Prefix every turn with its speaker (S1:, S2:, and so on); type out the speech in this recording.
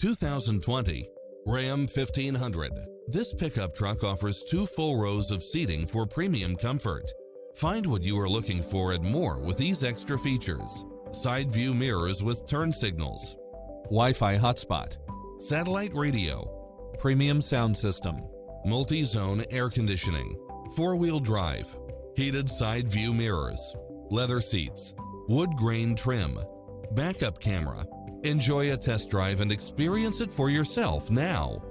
S1: 2020 Ram 1500. This pickup truck offers 2 full rows of seating for premium comfort. Find what you are looking for and more with these extra features. Side view mirrors with turn signals,
S2: Wi-Fi hotspot,
S1: satellite radio,
S2: premium sound system,
S1: multi-zone air conditioning, 4-wheel drive, heated side view mirrors, leather seats, wood grain trim, backup camera. Enjoy a test drive and experience it for yourself now.